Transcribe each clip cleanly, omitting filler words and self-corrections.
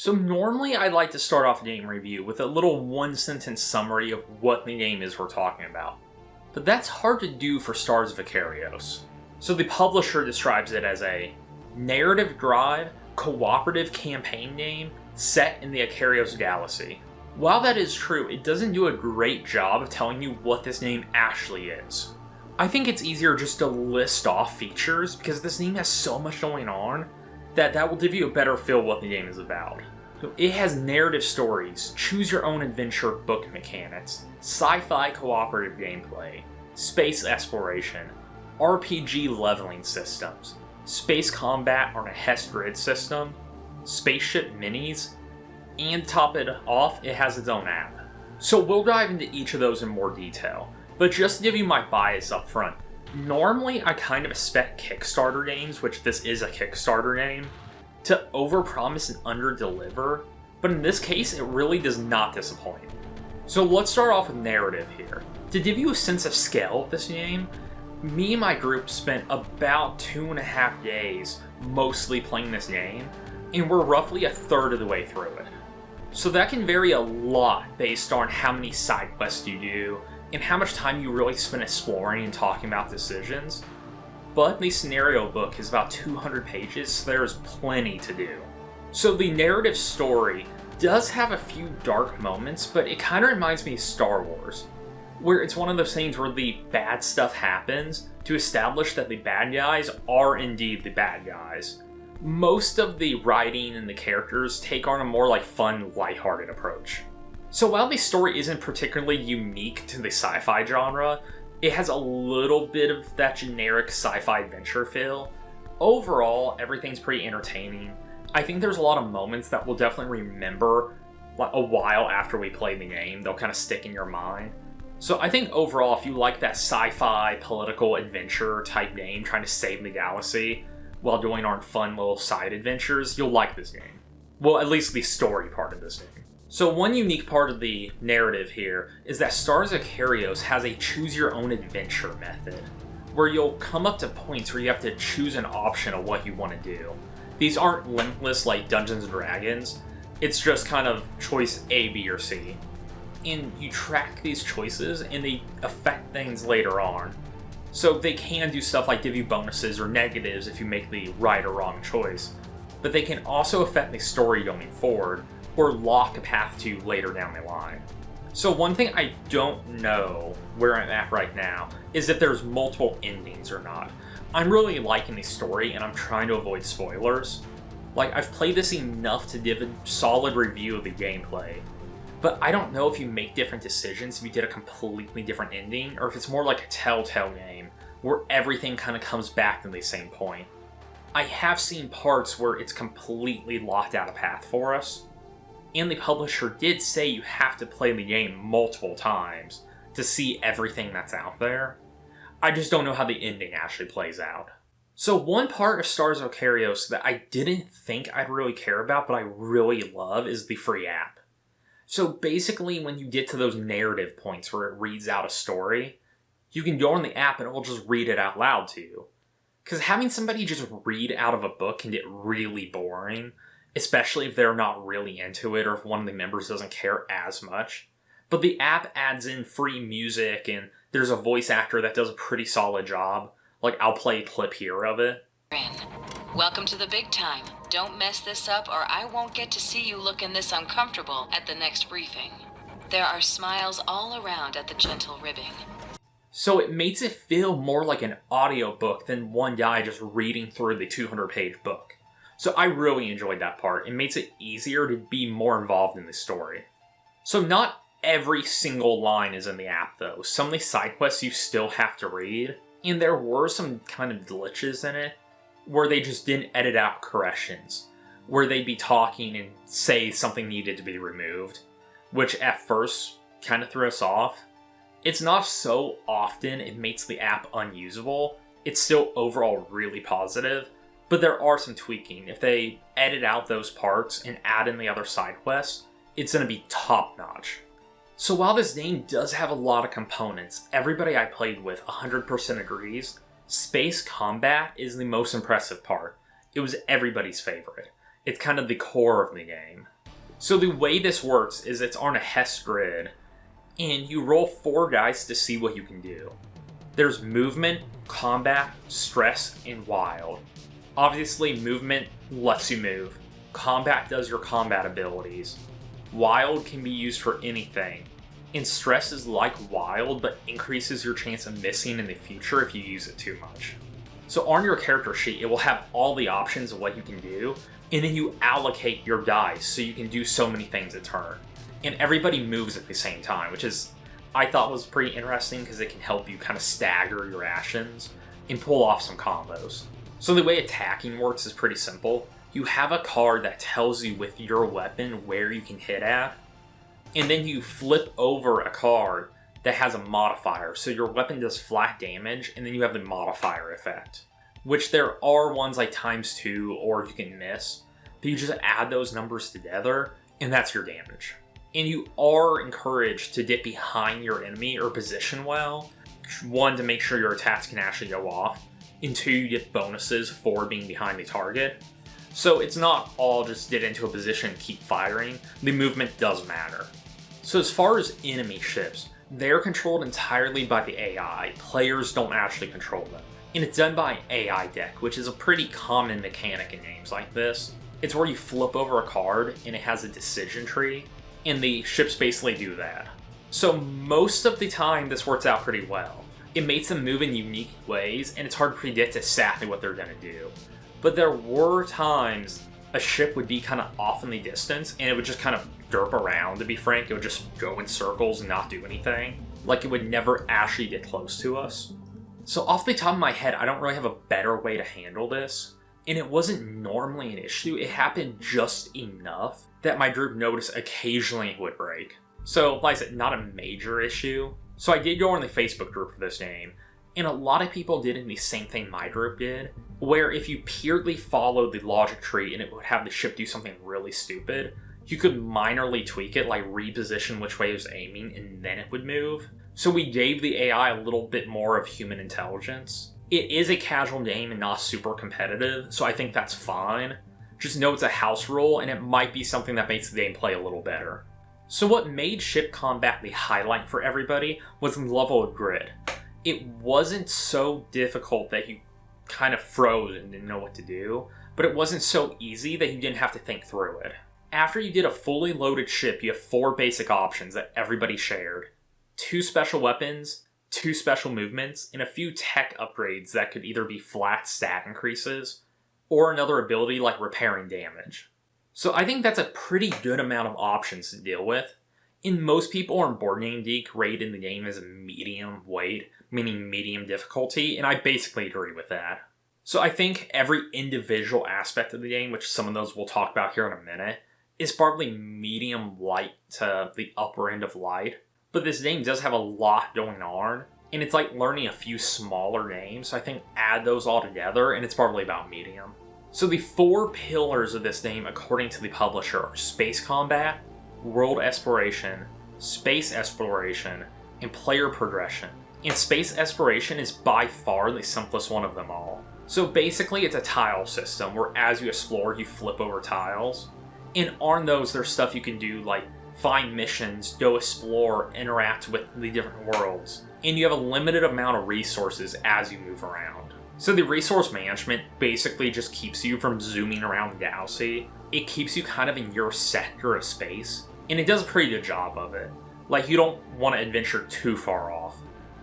So normally I'd like to start off a game review with a little one-sentence summary of what the game is we're talking about. But that's hard to do for Stars of Akarios. So the publisher describes it as a narrative-driven, cooperative campaign game set in the Akarios galaxy. While that is true, it doesn't do a great job of telling you what this game actually is. I think it's easier just to list off features because this game has so much going on that will give you a better feel what the game is about. So it has narrative stories, choose your own adventure book mechanics, sci-fi cooperative gameplay, space exploration, RPG leveling systems, space combat on a Hess grid system, spaceship minis, and to top it off, it has its own app. So we'll dive into each of those in more detail, but just to give you my bias up front, normally I kind of expect Kickstarter games, which this is a Kickstarter game, to overpromise and underdeliver, but in this case it really does not disappoint. So let's start off with narrative here. To give you a sense of scale of this game, me and my group spent about 2.5 days mostly playing this game, and we're roughly a third of the way through it. So that can vary a lot based on how many side quests you do, and how much time you really spend exploring and talking about decisions. But the scenario book is about 200 pages, so there is plenty to do. So the narrative story does have a few dark moments, but it kind of reminds me of Star Wars, where it's one of those things where the bad stuff happens to establish that the bad guys are indeed the bad guys. Most of the writing and the characters take on a more fun, lighthearted approach. So while the story isn't particularly unique to the sci-fi genre, it has a little bit of that generic sci-fi adventure feel. Overall, everything's pretty entertaining. I think there's a lot of moments that we'll definitely remember a while after we play the game. They'll kind of stick in your mind. So I think overall, if you like that sci-fi political adventure type game trying to save the galaxy while doing our fun little side adventures, you'll like this game. Well, at least the story part of this game. So one unique part of the narrative here is that Stars of Akarios has a choose-your-own-adventure method, where you'll come up to points where you have to choose an option of what you want to do. These aren't limitless like Dungeons & Dragons, it's just kind of choice A, B, or C. And you track these choices, and they affect things later on. So they can do stuff like give you bonuses or negatives if you make the right or wrong choice, but they can also affect the story going forward, or lock a path to later down the line. So one thing I don't know where I'm at right now is if there's multiple endings or not. I'm really liking the story and I'm trying to avoid spoilers. I've played this enough to give a solid review of the gameplay, but I don't know if you make different decisions if you get a completely different ending, or if it's more like a Telltale game, where everything kind of comes back to the same point. I have seen parts where it's completely locked out a path for us, and the publisher did say you have to play the game multiple times to see everything that's out there. I just don't know how the ending actually plays out. So one part of Stars of Akarios that I didn't think I'd really care about, but I really love, is the free app. So basically, when you get to those narrative points where it reads out a story, you can go on the app and it will just read it out loud to you. Because having somebody just read out of a book can get really boring, especially if they're not really into it or if one of the members doesn't care as much. But the app adds in free music, and there's a voice actor that does a pretty solid job. I'll play a clip here of it. Welcome to the big time. Don't mess this up or I won't get to see you looking this uncomfortable at the next briefing. There are smiles all around at the gentle ribbing. So it makes it feel more like an audiobook than one guy just reading through the 200-page book. So I really enjoyed that part. It makes it easier to be more involved in the story. So not every single line is in the app though. Some of the side quests you still have to read, and there were some kind of glitches in it where they just didn't edit out corrections, where they'd be talking and say something needed to be removed, which at first kind of threw us off. It's not so often it makes the app unusable. It's still overall really positive, but there are some tweaking. If they edit out those parts and add in the other side quests, it's going to be top-notch. So while this game does have a lot of components, everybody I played with 100% agrees, space combat is the most impressive part. It was everybody's favorite. It's kind of the core of the game. So the way this works is it's on a Hess grid, and you roll 4 dice to see what you can do. There's movement, combat, stress, and wild. Obviously, movement lets you move. Combat does your combat abilities. Wild can be used for anything. And stress is like wild, but increases your chance of missing in the future if you use it too much. So on your character sheet, it will have all the options of what you can do, and then you allocate your dice so you can do so many things a turn. And everybody moves at the same time, which is, I thought was pretty interesting because it can help you kind of stagger your actions and pull off some combos. So the way attacking works is pretty simple. You have a card that tells you with your weapon where you can hit at, and then you flip over a card that has a modifier. So your weapon does flat damage, and then you have the modifier effect, which there are ones like ×2 or you can miss, but you just add those numbers together, and that's your damage. And you are encouraged to get behind your enemy or position well. 1, to make sure your attacks can actually go off, and 2, you get bonuses for being behind the target. So it's not all just get into a position and keep firing. The movement does matter. So as far as enemy ships, they're controlled entirely by the AI. Players don't actually control them. And it's done by AI deck, which is a pretty common mechanic in games like this. It's where you flip over a card and it has a decision tree, and the ships basically do that. So most of the time this works out pretty well. It makes them move in unique ways, and it's hard to predict exactly what they're going to do. But there were times a ship would be kind of off in the distance, and it would just kind of derp around, to be frank. It would just go in circles and not do anything. Like it would never actually get close to us. So off the top of my head, I don't really have a better way to handle this. And it wasn't normally an issue. It happened just enough that my group noticed occasionally it would break. So like I said, not a major issue. So I did go on the Facebook group for this game, and a lot of people did the same thing my group did, where if you purely followed the logic tree and it would have the ship do something really stupid, you could minorly tweak it, like reposition which way it was aiming, and then it would move. So we gave the AI a little bit more of human intelligence. It is a casual game and not super competitive, so I think that's fine. Just know it's a house rule, and it might be something that makes the gameplay a little better. So what made ship combat the highlight for everybody was the level of grid. It wasn't so difficult that you kind of froze and didn't know what to do, but it wasn't so easy that you didn't have to think through it. After you did a fully loaded ship, you have 4 basic options that everybody shared. 2 special weapons, 2 special movements, and a few tech upgrades that could either be flat stat increases, or another ability like repairing damage. So I think that's a pretty good amount of options to deal with. And most people on Board Game Geek rated the game as a medium weight, meaning medium difficulty, and I basically agree with that. So I think every individual aspect of the game, which some of those we'll talk about here in a minute, is probably medium light to the upper end of light. But this game does have a lot going on, and it's like learning a few smaller games, so I think add those all together, and it's probably about medium. So the 4 pillars of this game, according to the publisher, are space combat, world exploration, space exploration, and player progression. And space exploration is by far the simplest one of them all. So basically it's a tile system where as you explore, you flip over tiles. And on those, there's stuff you can do like find missions, go explore, interact with the different worlds. And you have a limited amount of resources as you move around. So the resource management basically just keeps you from zooming around the galaxy. It keeps you kind of in your sector of space, and it does a pretty good job of it. Like, you don't want to adventure too far off.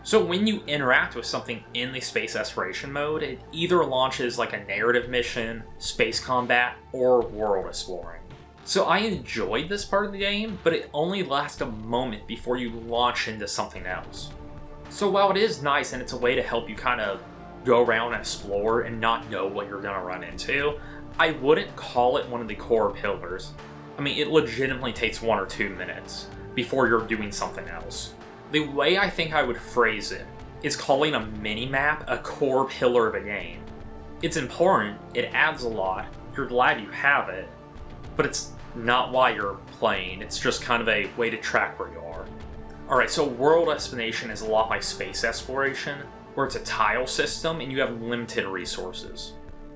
So when you interact with something in the space exploration mode, it either launches like a narrative mission, space combat, or world exploring. So I enjoyed this part of the game, but it only lasts a moment before you launch into something else. So while it is nice and it's a way to help you kind of go around and explore and not know what you're going to run into, I wouldn't call it one of the core pillars. I mean, it legitimately takes 1 or 2 minutes before you're doing something else. The way I think I would phrase it is calling a mini-map a core pillar of a game. It's important, it adds a lot, you're glad you have it, but it's not why you're playing, it's just kind of a way to track where you are. Alright, so world exploration is a lot like space exploration, where it's a tile system and you have limited resources.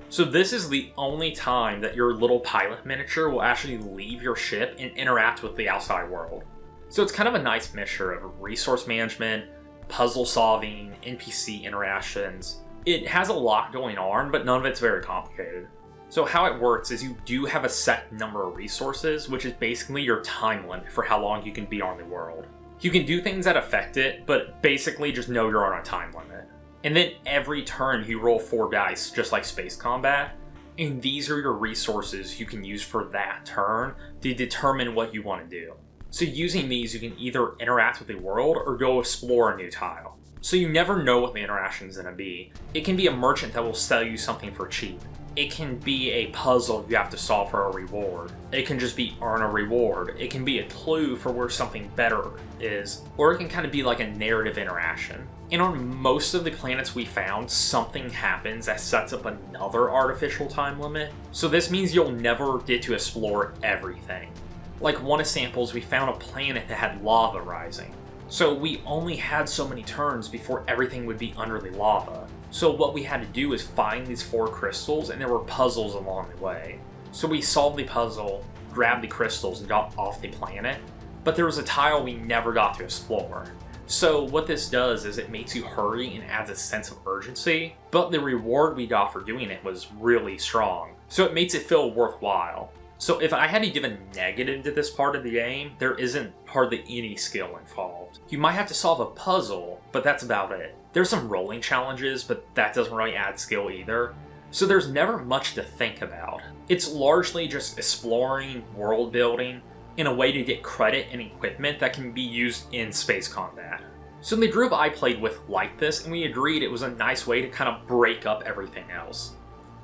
So this is the only time that your little pilot miniature will actually leave your ship and interact with the outside world. So it's kind of a nice mixture of resource management, puzzle solving, NPC interactions. It has a lot going on, but none of it's very complicated. So how it works is you do have a set number of resources, which is basically your time limit for how long you can be on the world. You can do things that affect it, but basically just know you're on a time limit. And then every turn you roll 4 dice, just like space combat, and these are your resources you can use for that turn to determine what you want to do. So using these, you can either interact with the world or go explore a new tile. So you never know what the interaction is going to be. It can be a merchant that will sell you something for cheap. It can be a puzzle you have to solve for a reward. It can just be earn a reward. It can be a clue for where something better is. Or it can kind of be like a narrative interaction. And on most of the planets we found, something happens that sets up another artificial time limit. So this means you'll never get to explore everything. Like one of samples, we found a planet that had lava rising. So we only had so many turns before everything would be under the lava. So what we had to do is find these 4 crystals, and there were puzzles along the way. So we solved the puzzle, grabbed the crystals, and got off the planet. But there was a tile we never got to explore. So what this does is it makes you hurry and adds a sense of urgency, but the reward we got for doing it was really strong. So it makes it feel worthwhile. So if I had to give a negative to this part of the game, there isn't hardly any skill involved. You might have to solve a puzzle, but that's about it. There's some rolling challenges, but that doesn't really add skill either. So there's never much to think about. It's largely just exploring, world building, in a way to get credit and equipment that can be used in space combat. So the group I played with liked this, and we agreed it was a nice way to kind of break up everything else.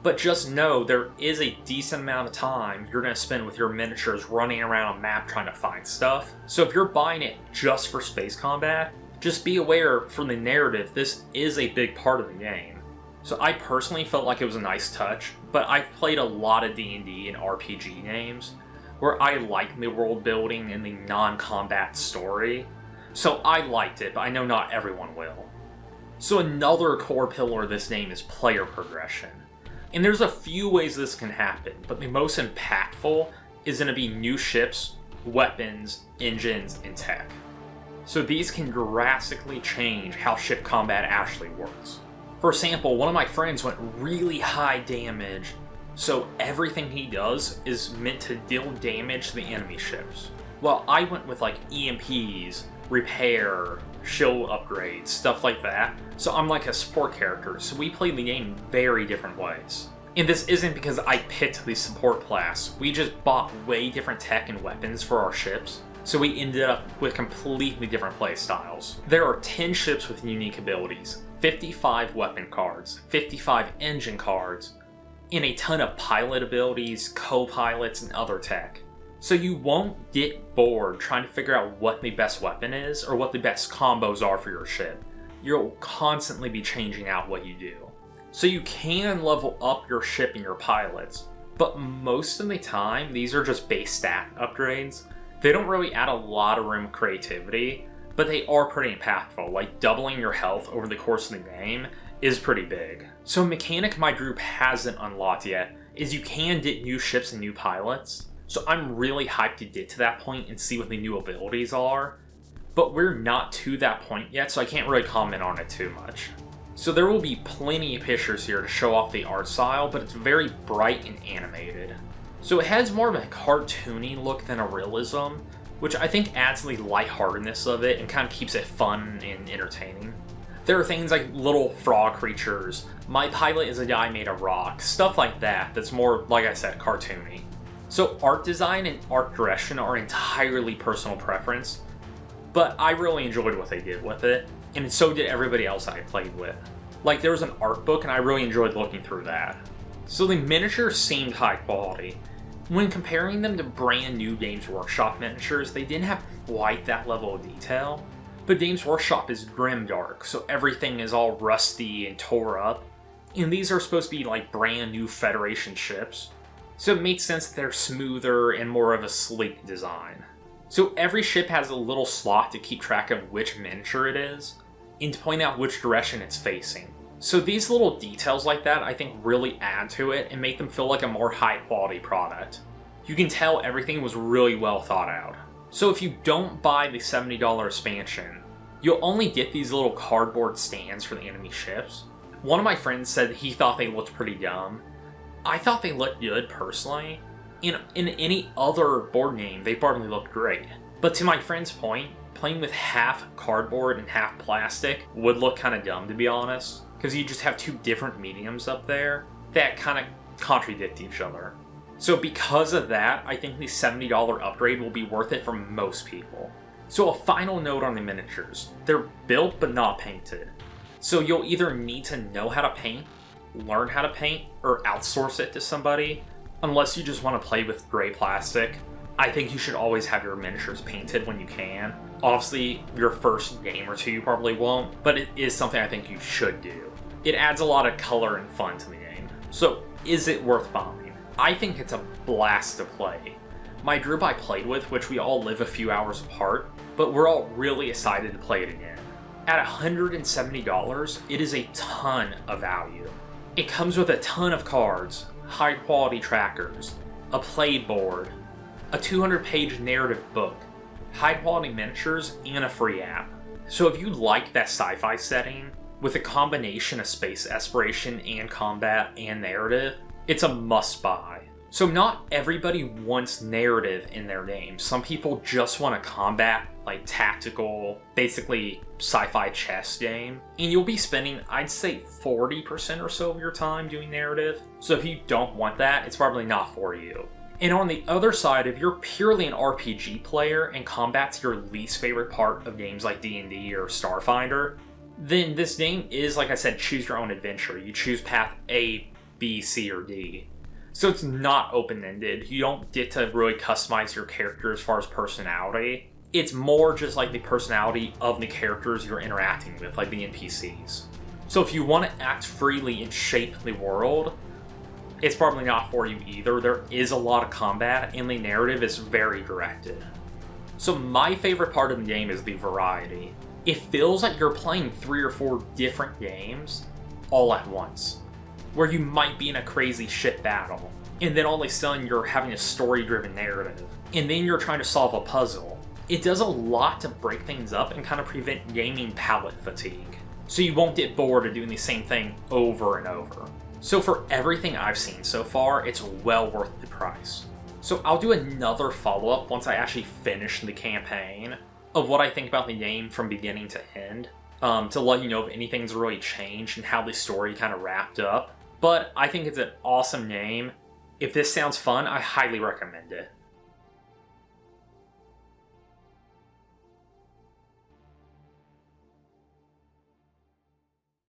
But just know there is a decent amount of time you're going to spend with your miniatures running around a map trying to find stuff. So if you're buying it just for space combat, just be aware from the narrative this is a big part of the game. So I personally felt like it was a nice touch, but I've played a lot of D&D and RPG games where I like the world building and the non-combat story. So I liked it, but I know not everyone will. So another core pillar of this game is player progression. And there's a few ways this can happen, but the most impactful is going to be new ships, weapons, engines, and tech. So these can drastically change how ship combat actually works. For example, one of my friends went really high damage, so everything he does is meant to deal damage to the enemy ships. While I went with like EMPs, repair, shield upgrades, stuff like that. So I'm like a support character, so we play the game very different ways. And this isn't because I picked the support class, we just bought way different tech and weapons for our ships, so we ended up with completely different play styles. There are 10 ships with unique abilities, 55 weapon cards, 55 engine cards, and a ton of pilot abilities, co-pilots, and other tech. So you won't get bored trying to figure out what the best weapon is or what the best combos are for your ship. You'll constantly be changing out what you do. So you can level up your ship and your pilots, but most of the time these are just base stat upgrades. They don't really add a lot of room for creativity, but they are pretty impactful, like doubling your health over the course of the game is pretty big. So a mechanic my group hasn't unlocked yet is you can get new ships and new pilots. So I'm really hyped to get to that point and see what the new abilities are. But we're not to that point yet, so I can't really comment on it too much. So there will be plenty of pictures here to show off the art style, but it's very bright and animated. So it has more of a cartoony look than a realism, which I think adds to the lightheartedness of it and kind of keeps it fun and entertaining. There are things like little frog creatures, my pilot is a guy made of rock, stuff like that that's more, like I said, cartoony. So art design and art direction are entirely personal preference, but I really enjoyed what they did with it, and so did everybody else I played with. Like there was an art book and I really enjoyed looking through that. So the miniatures seemed high quality. When comparing them to brand new Games Workshop miniatures, they didn't have quite that level of detail, but Games Workshop is grimdark, so everything is all rusty and tore up, and these are supposed to be like brand new Federation ships. So it makes sense that they're smoother and more of a sleek design. So every ship has a little slot to keep track of which miniature it is, and to point out which direction it's facing. So these little details like that I think really add to it and make them feel like a more high quality product. You can tell everything was really well thought out. So if you don't buy the $70 expansion, you'll only get these little cardboard stands for the enemy ships. One of my friends said he thought they looked pretty dumb. I thought they looked good personally. In any other board game, they probably looked great. But to my friend's point, playing with half cardboard and half plastic would look kind of dumb, to be honest, because you just have two different mediums up there that kind of contradict each other. So because of that, I think the $70 upgrade will be worth it for most people. So a final note on the miniatures. They're built but not painted. So you'll either need to know how to paint, learn how to paint, or outsource it to somebody. Unless you just want to play with gray plastic, I think you should always have your miniatures painted when you can. Obviously, your first game or two you probably won't, but it is something I think you should do. It adds a lot of color and fun to the game. So, is it worth buying? I think it's a blast to play. My group I played with, which we all live a few hours apart, but we're all really excited to play it again. At $170, it is a ton of value. It comes with a ton of cards, high quality trackers, a play board, a 200-page narrative book, high quality miniatures, and a free app. So if you like that sci-fi setting, with a combination of space exploration and combat and narrative, it's a must buy. So not everybody wants narrative in their game. Some people just want a combat, like tactical, basically sci-fi chess game. And you'll be spending, I'd say 40% or so of your time doing narrative. So if you don't want that, it's probably not for you. And on the other side, if you're purely an RPG player and combat's your least favorite part of games like D&D or Starfinder, then this game is, like I said, choose your own adventure. You choose path A, B, C, or D. So it's not open-ended. You don't get to really customize your character as far as personality. It's more just like the personality of the characters you're interacting with, like the NPCs. So if you want to act freely and shape the world, it's probably not for you either. There is a lot of combat, and the narrative is very directed. So my favorite part of the game is the variety. It feels like you're playing 3 or 4 different games all at once, where you might be in a crazy ship battle, and then all of a sudden you're having a story-driven narrative, and then you're trying to solve a puzzle. It does a lot to break things up and kind of prevent gaming palette fatigue, so you won't get bored of doing the same thing over and over. So for everything I've seen so far, it's well worth the price. So I'll do another follow-up once I actually finish the campaign of what I think about the game from beginning to end, to let you know if anything's really changed and how the story kind of wrapped up. But I think it's an awesome game. If this sounds fun, I highly recommend it.